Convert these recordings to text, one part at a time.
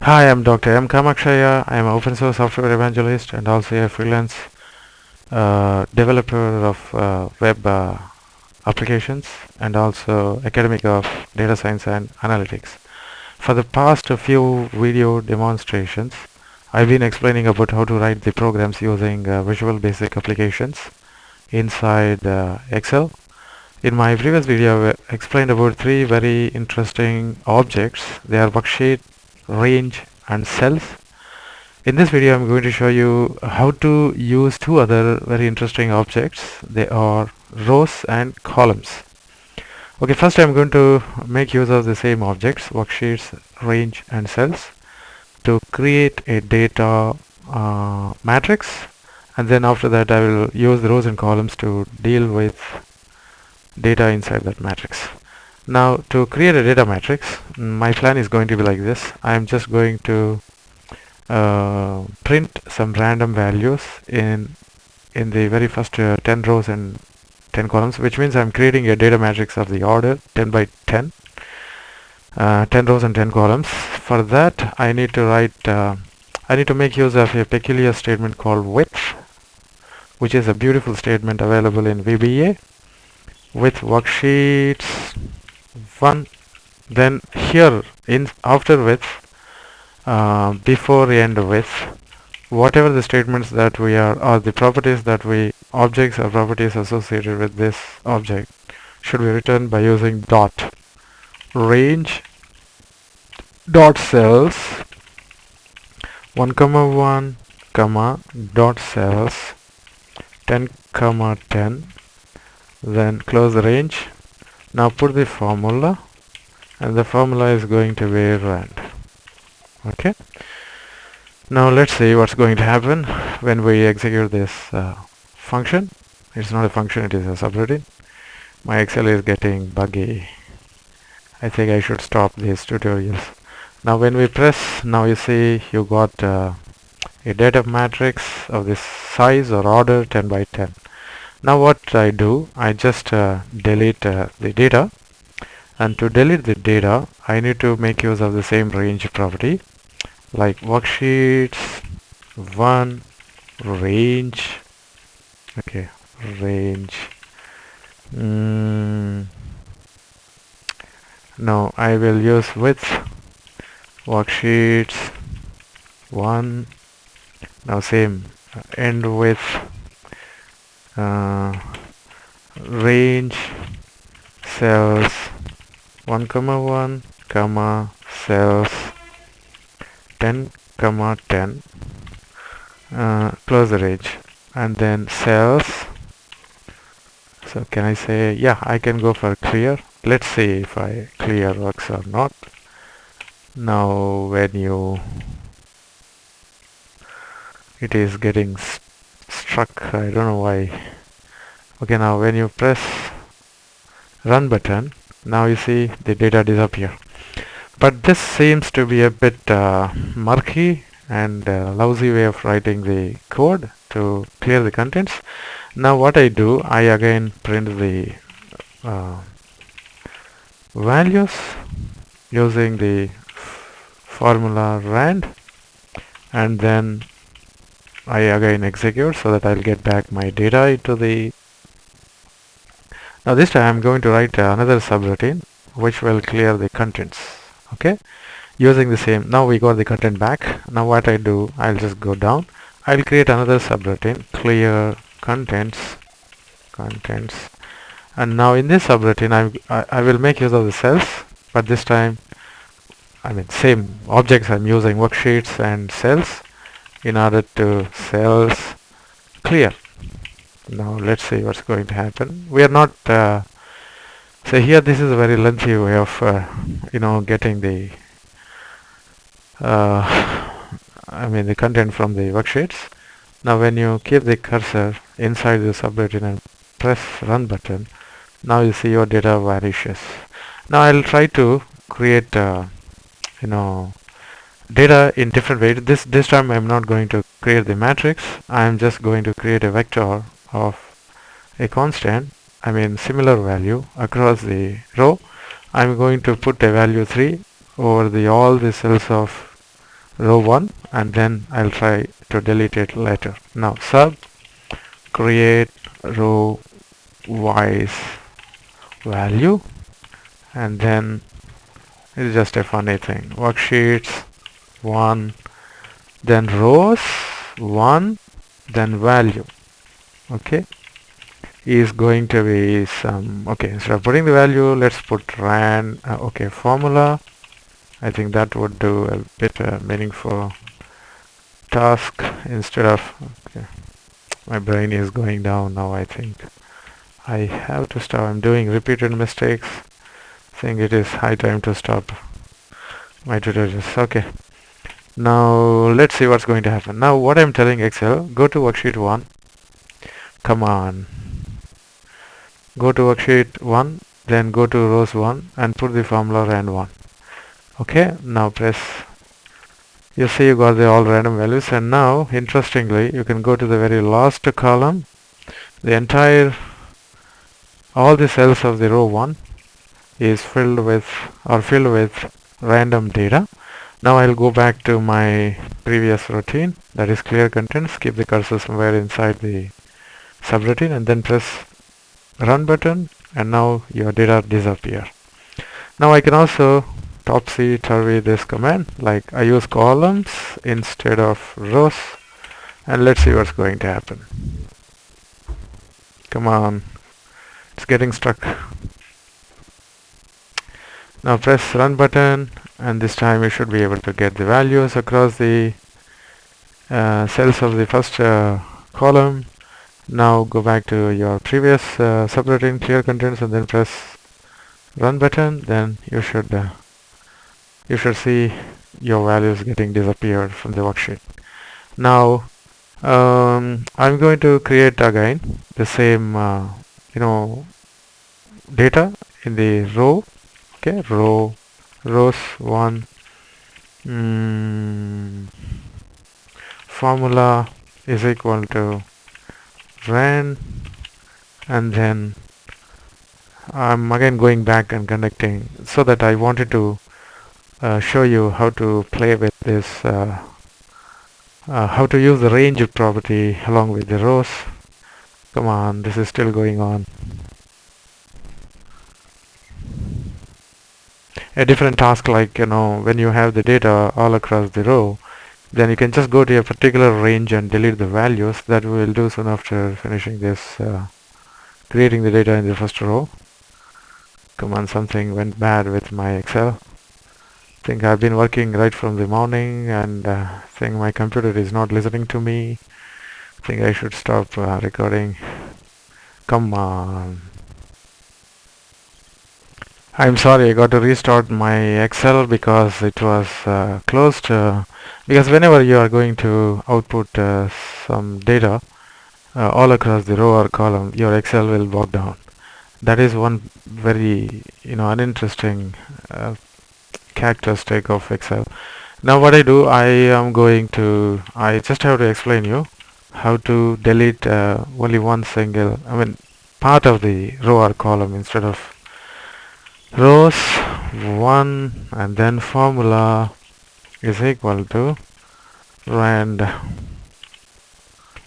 Hi, I'm Dr. M. Kamakshaya. I am an open source software evangelist and also a freelance developer of web applications and also academic of data science and analytics. For the past few video demonstrations, I've been explaining about how to write the programs using Visual Basic applications inside Excel. In my previous video, I explained about three very interesting objects. They are worksheet, range, and cells. In this video, I'm going to show you how to use two other very interesting objects. They are rows and columns. Okay, first I'm going to make use of the same objects, worksheets, range, and cells, to create a data matrix, and then after that I will use the rows and columns to deal with data inside that matrix. Now, to create a data matrix, my plan is going to be like this. I'm just going to print some random values in the very first 10 rows and 10 columns, which means I'm creating a data matrix of the order 10 by 10, 10 rows and 10 columns. For that, I need to make use of a peculiar statement called width, which is a beautiful statement available in VBA. With worksheets 1, then here in after width, before end width, whatever the statements that we are, or the properties that we, objects or properties associated with this object, should be written by using dot range dot cells 1 comma 1 comma dot cells 10 comma 10, then close the range. Now put the formula, and the formula is going to be rand. Okay, now let's see what's going to happen when we execute this function. It's not a function, it is a subroutine. My Excel is getting buggy. I think I should stop these tutorials. Now when we press, now you see you got a data matrix of this size or order 10 by 10. Now what I do, I just delete the data, and to delete the data I need to make use of the same range property, like worksheets 1 range. Okay, range. Now I will use width worksheets 1. Now same end width range cells 1 comma 1 comma cells 10 comma 10, close the range, and then cells. So can I say, yeah, I can go for clear. Let's see if I clear works or not. Now when you, it is getting struck, I don't know why. Okay, now when you press run button, now you see the data disappear. But this seems to be a bit murky and lousy way of writing the code to clear the contents. Now what I do, I again print the values using the formula rand, and then I again execute so that I'll get back my data into the. Now this time I'm going to write another subroutine which will clear the contents. Okay, using the same. Now we got the content back. Now what I do, I'll just go down. I'll create another subroutine, clear contents, and now in this subroutine I will make use of the cells, but this time, I mean, same objects I'm using, worksheets and cells, in order to cells clear. Now let's see what's going to happen. We are not so here this is a very lengthy way of getting the the content from the worksheets. Now when you keep the cursor inside the subroutine and press run button, now you see your data vanishes. Now I'll try to create data in different ways. This time I'm not going to create the matrix. I'm just going to create a vector of a constant, similar value across the row. I'm going to put a value 3 over the all the cells of row 1, and then I'll try to delete it later. Now sub create row wise value, and then it's just a funny thing, worksheets 1, then rows 1, then value. Okay, is going to be some, okay, instead of putting the value, let's put ran, okay, formula. I think that would do a bit meaningful task instead of, okay, my brain is going down now. I think I have to stop. I'm doing repeated mistakes. I think it is high time to stop my tutorials. Okay, now let's see what's going to happen. Now what I'm telling Excel, go to worksheet 1, come on, go to worksheet 1, then go to rows 1 and put the formula ran 1. Okay, now press, you see you got the all random values, and now interestingly you can go to the very last column. The entire, all the cells of the row 1 is filled with random data. Now I'll go back to my previous routine, that is clear contents, keep the cursor somewhere inside the subroutine and then press run button, and now your data disappear. Now I can also topsy-turvy this command, like I use columns instead of rows, and let's see what's going to happen. Come on, it's getting stuck. Now press run button, and this time you should be able to get the values across the cells of the first column. Now go back to your previous subroutine clear contents and then press run button. Then you should see your values getting disappeared from the worksheet. Now I'm going to create again the same data in the row. Okay, rows 1, formula is equal to ran, and then I'm again going back and connecting, so that I wanted to show you how to play with this, how to use the range property along with the rows. Come on, this is still going on. A different task, like when you have the data all across the row, then you can just go to a particular range and delete the values. That we will do soon after finishing this creating the data in the first row. Come on, something went bad with my Excel. I think I've been working right from the morning, and I think my computer is not listening to me. I think I should stop recording. Come on. I'm sorry, I got to restart my Excel because it was closed. Because whenever you are going to output some data all across the row or column, your Excel will bog down. That is one very uninteresting characteristic of Excel. Now what I do, I just have to explain you how to delete only one single, part of the row or column instead of rows 1, and then formula is equal to rand,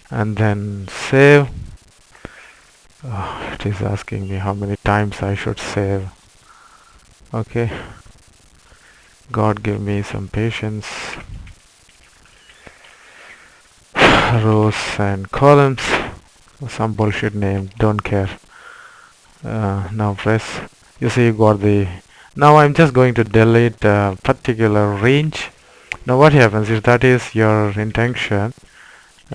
and then save. It is asking me how many times I should save. Okay, God give me some patience. Rows and columns, some bullshit name, don't care. Now press, you see you got the, now I'm just going to delete a particular range. Now what happens if that is your intention,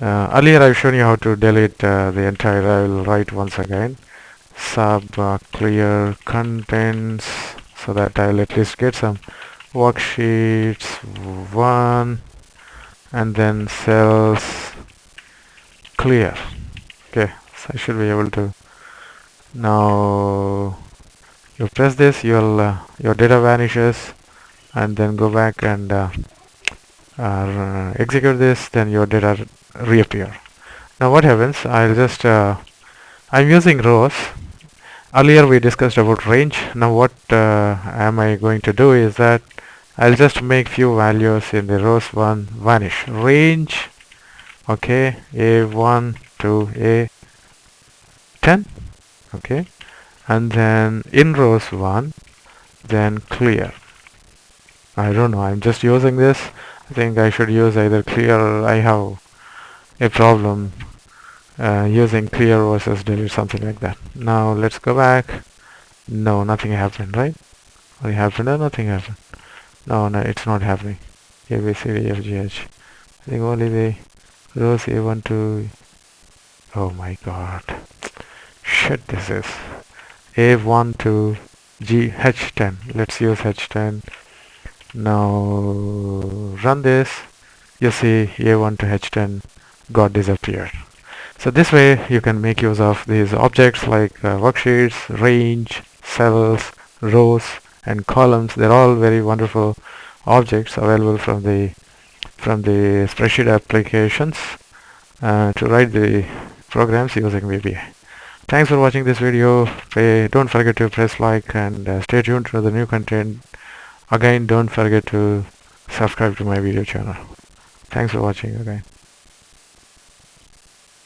earlier I've shown you how to delete the entire. I will write once again, sub clear contents, so that I will at least get some worksheets 1, and then cells clear. Okay, so I should be able to, now you press this, your data vanishes, and then go back and execute this, then your data reappear. Now what happens, I'll just I'm using rows. Earlier we discussed about range. Now what am I going to do is that I'll just make few values in the rows 1 vanish. Range, okay, A1 to A10, okay, and then in rows 1, then clear. I don't know, I'm just using this. I think I should use either clear or I have a problem using clear versus delete, something like that. Now let's go back. No, nothing happened, right? What happened or nothing happened? No, no, it's not happening. A, B, C, D, F, G, H. I think only the rows A1 to... Oh my god. Shit, this is A1 to G, H10. Let's use H10. Now run this. You see A1 to H10 got disappeared. So this way you can make use of these objects like worksheets, range, cells, rows and columns. They're all very wonderful objects available from the spreadsheet applications to write the programs using VBA. Thanks for watching this video. Don't forget to press like and stay tuned to the new content. Again, don't forget to subscribe to my video channel. Thanks for watching again.